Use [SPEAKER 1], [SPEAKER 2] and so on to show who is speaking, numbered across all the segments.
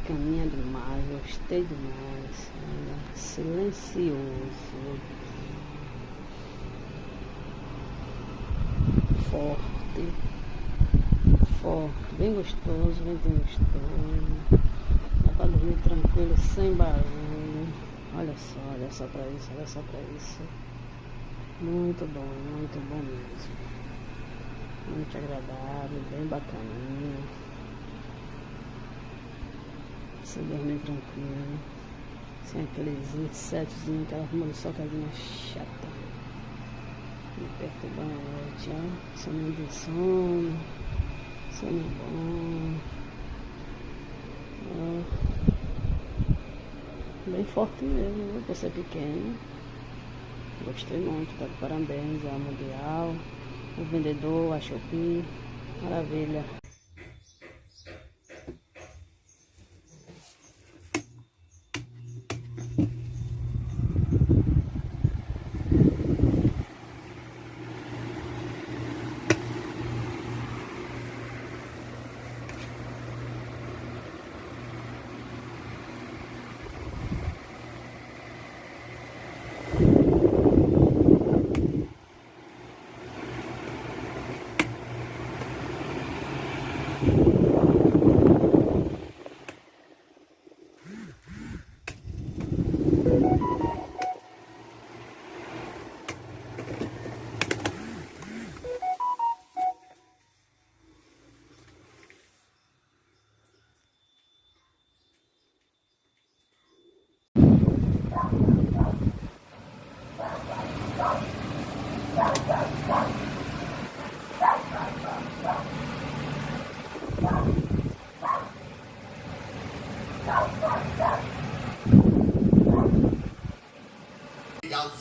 [SPEAKER 1] bacaninha demais, gostei demais. Olha, silencioso, forte, bem gostoso, bem gostoso. Dá pra dormir tranquilo, sem barulho. Olha só pra isso, olha só pra isso. Muito bom mesmo. Muito agradável, bem bacaninha. Você dormir tranquilo. Sem aqueles insetos, aquela muriçocazinha chata. Me perturbando a noite, ó. Sono de sono. Sono bom. Ó. Bem forte mesmo, viu? Por ser pequeno. Gostei muito, tá de parabéns à Mundial, o vendedor, a Shopee, maravilha.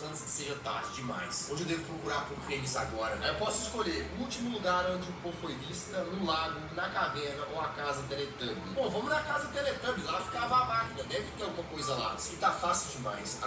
[SPEAKER 2] Antes que seja tarde demais. Onde eu devo procurar por quentes agora? Eu posso escolher o último lugar onde o povo foi vista, no lago, na caverna ou a casa Teletubby. Bom, vamos na casa Teletubby, lá ficava a máquina, deve ter alguma coisa lá. Isso tá fácil demais.